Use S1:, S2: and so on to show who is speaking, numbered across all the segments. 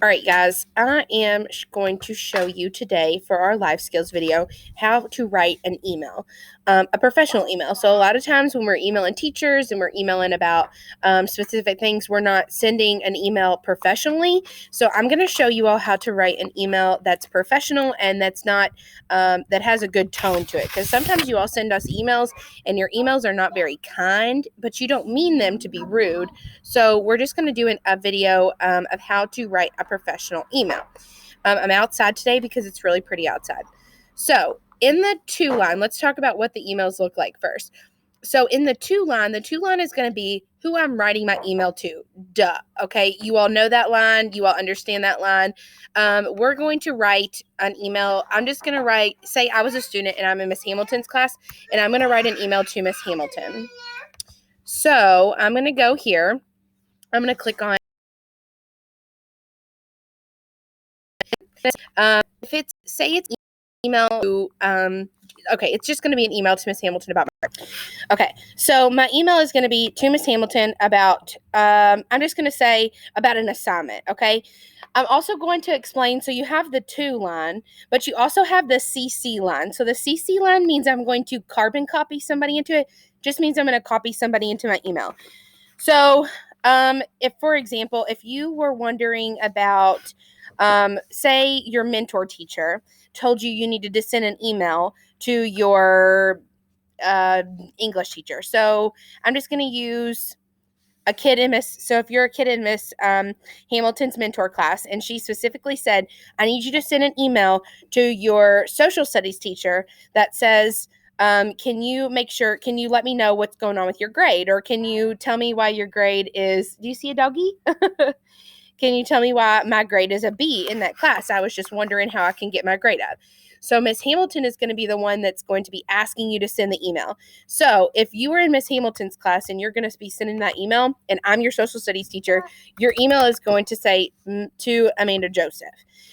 S1: All right, guys, I am going to show you today for our life skills video how to write an email, a professional email. So a lot of times when we're emailing teachers and we're emailing about specific things, we're not sending an email professionally. So I'm going to show you all how to write an email that's professional and that's not, that has a good tone to it. Because sometimes you all send us emails and your emails are not very kind, but you don't mean them to be rude. So we're just going to do a video of how to write a professional email. I'm outside today because it's really pretty outside. So in the to line, let's talk about what the emails look like first. So in the to line is going to be who I'm writing my email to. Duh. Okay. You all know that line. You all understand that line. We're going to write an email. I'm just going to say I was a student and I'm in Miss Hamilton's class, and I'm going to write an email to Miss Hamilton. So I'm going to go here. I'm going to click on if it's email to okay, it's just going to be an email to Miss Hamilton about my work. Okay, so my email is going to be to Miss Hamilton about I'm just going to say about an assignment. Okay, I'm also going to explain. So you have the to line, but you also have the CC line. So the CC line means I'm going to carbon copy somebody into it. Just means I'm going to copy somebody into my email. So if, for example, if you were wondering about, say your mentor teacher told you needed to send an email to your English teacher. So I'm just going to use a kid in so if you're a kid in Miss Hamilton's mentor class, and she specifically said, I need you to send an email to your social studies teacher that says, can you let me know what's going on with your grade? Or can you tell me why your grade is, do you see a doggy? Can you tell me why my grade is a B in that class? I was just wondering how I can get my grade up. So Miss Hamilton is going to be the one that's going to be asking you to send the email. So if you were in Miss Hamilton's class and you're going to be sending that email, and I'm your social studies teacher, your email is going to say to Amanda Joseph.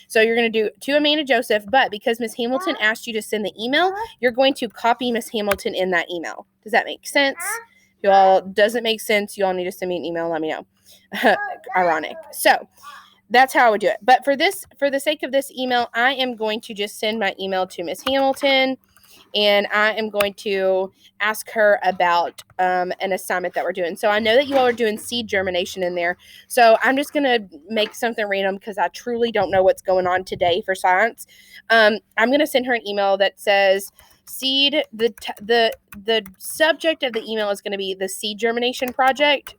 S1: So you're going to do to Amanda Joseph, but because Miss Hamilton asked you to send the email, you're going to copy Miss Hamilton in that email. Does that make sense? If you all doesn't make sense, you all need to send me an email and let me know. Ironic. So that's how I would do it. But for the sake of this email, I am going to just send my email to Miss Hamilton, and I am going to ask her about an assignment that we're doing. So I know that you all are doing seed germination in there. So I'm just going to make something random because I truly don't know what's going on today for science. I'm going to send her an email that says seed. The subject of the email is going to be the seed germination project,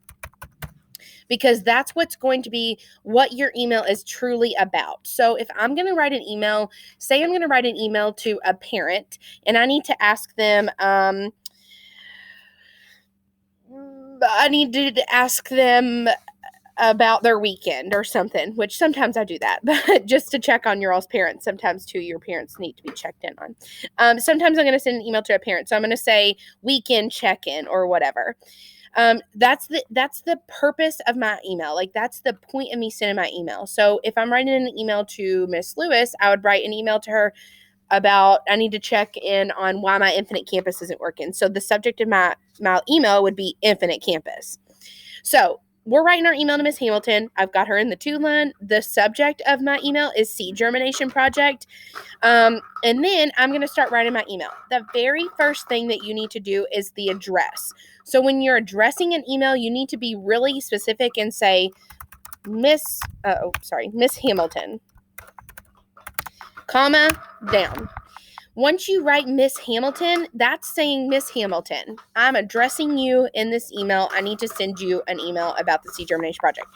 S1: because that's what's going to be what your email is truly about. So if I'm going to write an email, say I'm going to write an email to a parent and I need to ask them, about their weekend or something, which sometimes I do that, but just to check on your all's parents. Sometimes too, your parents need to be checked in on. Sometimes I'm going to send an email to a parent. So I'm going to say weekend check-in or whatever. That's the purpose of my email. Like, that's the point of me sending my email. So if I'm writing an email to Miss Lewis, I would write an email to her about, I need to check in on why my Infinite Campus isn't working. So the subject of my email would be Infinite Campus. So we're writing our email to Miss Hamilton. I've got her in the to line. The subject of my email is seed germination project. And then I'm going to start writing my email. The very first thing that you need to do is the address. So when you're addressing an email, you need to be really specific and say, Miss Hamilton, comma, down. Once you write Miss Hamilton, that's saying Miss Hamilton, I'm addressing you in this email. I need to send you an email about the seed germination project.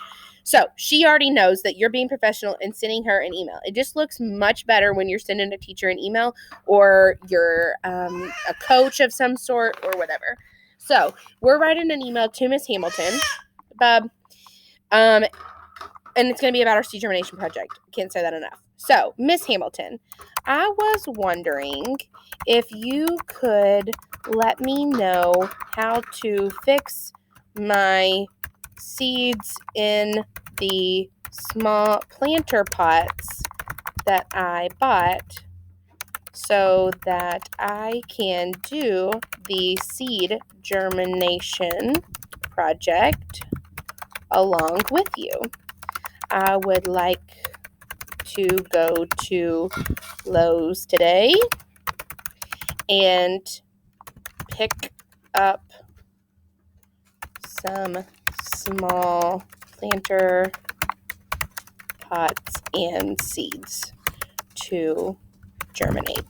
S1: So she already knows that you're being professional and sending her an email. It just looks much better when you're sending a teacher an email, or you're a coach of some sort or whatever. So we're writing an email to Miss Hamilton, Bob, and it's going to be about our seed germination project. Can't say that enough. So, Miss Hamilton, I was wondering if you could let me know how to fix my seeds in the small planter pots that I bought so that I can do the seed germination project along with you. I would like to go to Lowe's today and pick up some small planter pots and seeds to germinate,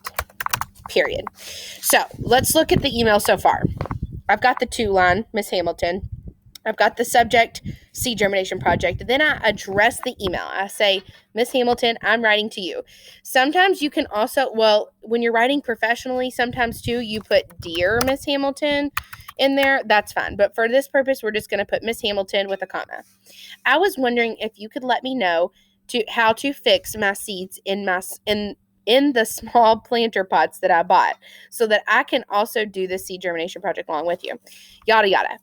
S1: period. So let's look at the email so far. I've got the to line, Miss Hamilton. I've got the subject, seed germination project. Then I address the email. I say, Miss Hamilton, I'm writing to you. Sometimes you can also, when you're writing professionally, sometimes too, you put Dear Miss Hamilton in there. That's fine. But for this purpose, we're just going to put Miss Hamilton with a comma. I was wondering if you could let me know how to fix my seeds in the small planter pots that I bought so that I can also do the seed germination project along with you. Yada, yada.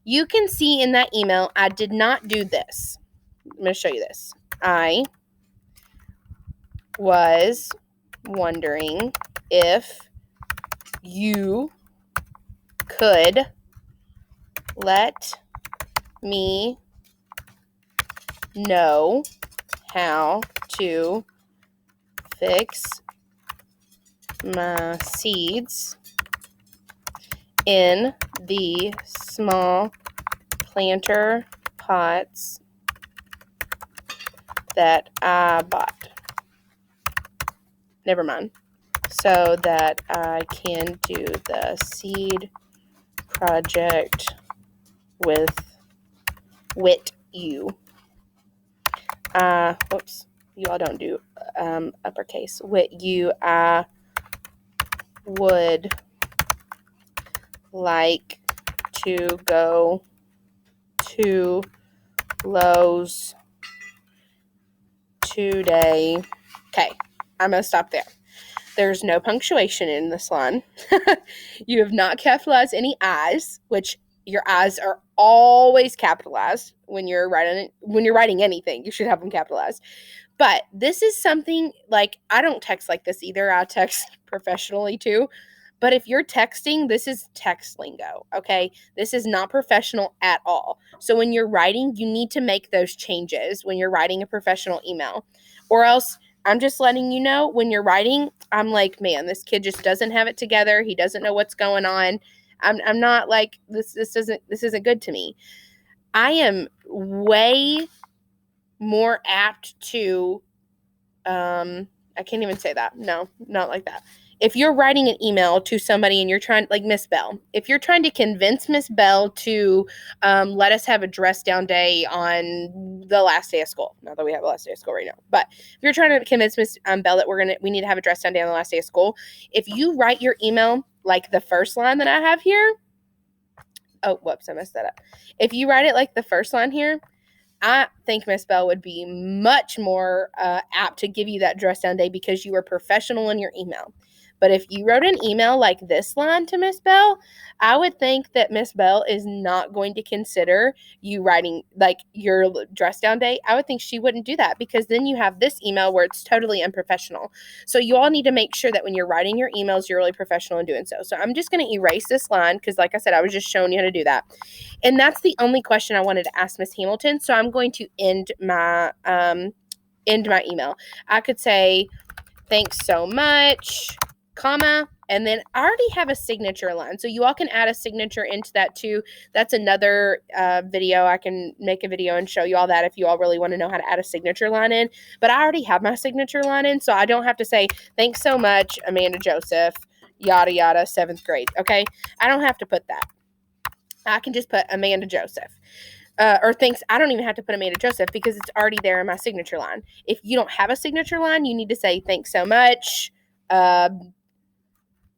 S1: You can see in that email, I did not do this. I'm going to show you this. I was wondering if you could let me know how to fix my seeds in the small planter pots that I bought. Never mind. So that I can do the seed project with you. Whoops. You all don't do uppercase. With you, I would like to go to Lowe's today. Okay, I'm going to stop there. There's no punctuation in this line. You have not capitalized any I's, which your I's are always capitalized when you're writing anything. You should have them capitalized. But this is something like, I don't text like this either. I text professionally too. But if you're texting, this is text lingo, okay? This is not professional at all. So when you're writing, you need to make those changes when you're writing a professional email. Or else, I'm just letting you know, when you're writing, I'm like, man, this kid just doesn't have it together. He doesn't know what's going on. I'm not like, this isn't good to me. I am way more apt to, I can't even say that. No, not like that. If you're writing an email to somebody and you're trying, like Miss Bell, if you're trying to convince Miss Bell to let us have a dress down day on the last day of school, not that we have a last day of school right now, but if you're trying to convince Miss Bell that we need to have a dress down day on the last day of school, if you write your email like the first line that I have here, oh, whoops, I messed that up. If you write it like the first line here, I think Miss Bell would be much more apt to give you that dress down day because you were professional in your email. But if you wrote an email like this line to Miss Bell, I would think that Miss Bell is not going to consider you writing like your dress down day. I would think she wouldn't do that because then you have this email where it's totally unprofessional. So you all need to make sure that when you're writing your emails, you're really professional in doing so. So I'm just going to erase this line because, like I said, I was just showing you how to do that. And that's the only question I wanted to ask Miss Hamilton. So I'm going to end my email. I could say, thanks so much, comma, and then I already have a signature line. So you all can add a signature into that too. That's another video. I can make a video and show you all that if you all really want to know how to add a signature line in. But I already have my signature line in, so I don't have to say, thanks so much, Amanda Joseph, yada, yada, 7th grade, okay? I don't have to put that. I can just put Amanda Joseph. Or thanks, I don't even have to put Amanda Joseph because it's already there in my signature line. If you don't have a signature line, you need to say, thanks so much,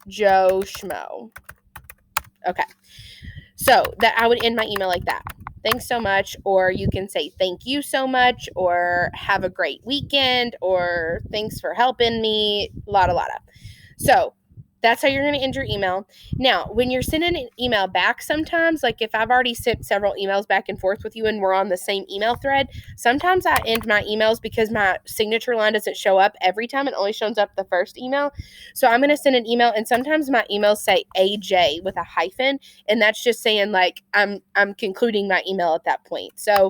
S1: Joe Schmo. Okay. So that I would end my email like that. Thanks so much. Or you can say thank you so much, or have a great weekend, or thanks for helping me, lotta. So that's how you're going to end your email. Now, when you're sending an email back, sometimes, like if I've already sent several emails back and forth with you and we're on the same email thread, sometimes I end my emails because my signature line doesn't show up every time. It only shows up the first email. So I'm going to send an email, and sometimes my emails say AJ with a hyphen, and that's just saying like I'm concluding my email at that point. So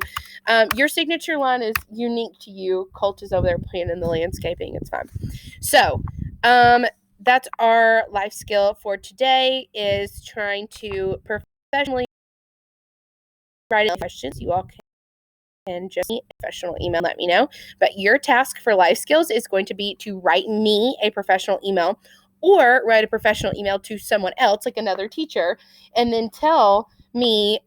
S1: your signature line is unique to you. Colt is over there playing in the landscaping. It's fine. So that's our life skill for today, is trying to professionally write questions. You all can just me a professional email, let me know. But your task for life skills is going to be to write me a professional email, or write a professional email to someone else, like another teacher, and then tell me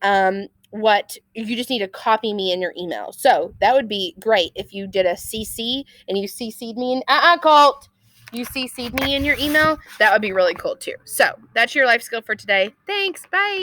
S1: what you just need to copy me in your email. So that would be great if you did a CC and you CC'd me in Colt. You CC'd me in your email. That would be really cool too. So that's your life skill for today. Thanks. Bye.